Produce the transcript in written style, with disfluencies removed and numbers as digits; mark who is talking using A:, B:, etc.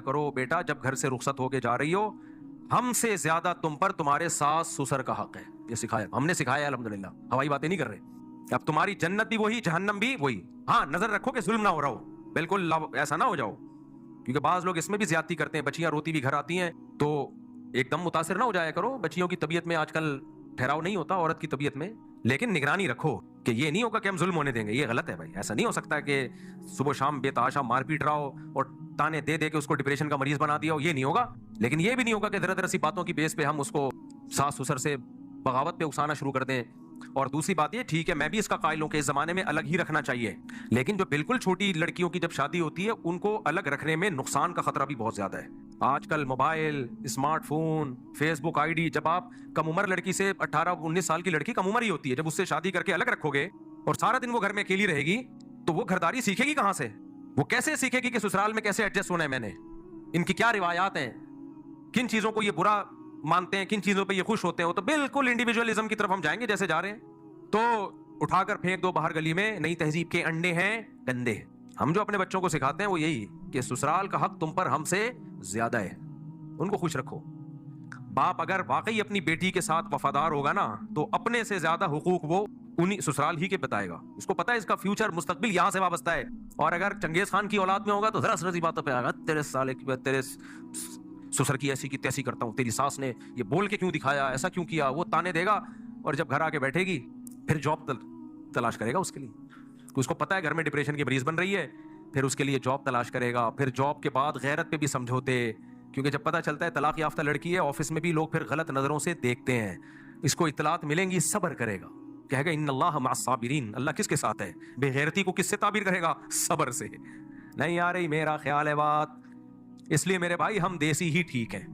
A: کرو بیٹا جب گھر سے رخصت ہو کے جا رہی ہو, ہم سے زیادہ تم پر تمہارے ساس سسر کا حق ہے. یہ سکھایا, ہم نے سکھایا الحمدللہ, ہوائی باتیں نہیں کر رہے. اب تمہاری جنت بھی وہی, جہنم بھی وہی. ہاں نظر رکھو کہ ظلم نہ ہو رہا ہو, بالکل ایسا نہ ہو جاؤ, کیونکہ بعض لوگ اس میں بھی زیادتی کرتے ہیں. بچیاں روتی بھی گھر آتی ہیں تو ایک دم متاثر نہ ہو جایا کرو. بچیوں کی طبیعت میں آج کل ٹھہراؤ نہیں ہوتا, عورت کی طبیعت میں, لیکن نگرانی رکھو کہ یہ نہیں ہوگا کہ ہم ظلم ہونے دیں گے. یہ غلط ہے بھائی, ایسا نہیں ہو سکتا کہ صبح شام بے تحاشا مار پیٹ رہا ہو اور تانے دے دے کے اس کو ڈپریشن کا مریض بنا دیا ہو. یہ نہیں ہوگا. لیکن یہ بھی نہیں ہوگا کہ ذرا ذرا سی باتوں کی بیس پہ ہم اس کو ساس سسر سے بغاوت پہ اکسانا شروع کر دیں. اور دوسری بات یہ, ٹھیک ہے میں بھی اس کا قائل ہوں کہ اس زمانے میں الگ ہی رکھنا چاہیے, لیکن جو بالکل چھوٹی لڑکیوں کی جب شادی ہوتی ہے ان کو الگ رکھنے میں نقصان کا خطرہ بھی بہت زیادہ ہے. آج کل mobile, smart phone, facebook I D, جب آپ کم عمر لڑکی سے 18-19 سال کی لڑکی کم عمر ہی ہوتی ہے, جب اس سے شادی کر کے الگ رکھو گے اور سارا دن وہ گھر میں اکیلی رہے گی تو وہ گھرداری سیکھے گی کہاں سے؟ وہ کیسے سیکھے گی کہ سسرال میں کیسے ایڈجسٹ ہونا ہے؟ میں نے ان کی کیا روایات ہیں, کن چیزوں کو یہ برا مانتے ہیں, کن چیزوں پہ یہ خوش ہوتے ہیں. تو بالکل انڈیویجولزم کی طرف ہم جائیں گے جیسے جا رہے ہیں, تو اٹھا کر پھینک دو باہر گلی میں. نئی تہذیب کے انڈے ہیں گندے. ہم جو اپنے بچوں کو سکھاتے ہیں وہ یہی کہ سسرال کا حق تم پر ہم سے زیادہ ہے, ان کو خوش رکھو. باپ اگر واقعی اپنی بیٹی کے ساتھ وفادار ہوگا نا تو اپنے سے زیادہ حقوق وہ انہی سسرال ہی کے بتائے گا. اس کو پتا ہے اس کا فیوچر, مستقبل یہاں سے وابستہ ہے. اور اگر چنگیز خان کی اولاد میں ہوگا تو ذرا سی باتوں پہ آئے گا, تیرے سالے کی, تیرے سسر کی ایسی کی تیسی کرتا ہوں, تیری ساس نے یہ بول کے کیوں دکھایا, ایسا کیوں کیا. وہ تانے دے گا اور جب گھر آ کے بیٹھے گی پھر جاب تلاش کرے گا اس کے لیے. اس کو پتا ہے گھر میں ڈپریشن کی مریض بن رہی ہے, پھر اس کے لیے جاب تلاش کرے گا. پھر جاب کے بعد غیرت پہ بھی سمجھوتے, کیونکہ جب پتہ چلتا ہے طلاق یافتہ لڑکی ہے, آفس میں بھی لوگ پھر غلط نظروں سے دیکھتے ہیں. اس کو اطلاعات ملیں گی, صبر کرے گا, کہے گا ان اللہ مع الصابرین. اللہ کس کے ساتھ ہے؟ بے غیرتی کو کس سے تعبیر کرے گا؟ صبر سے. نہیں آ رہی میرا خیال ہے بات. اس لیے میرے بھائی ہم دیسی ہی ٹھیک ہیں.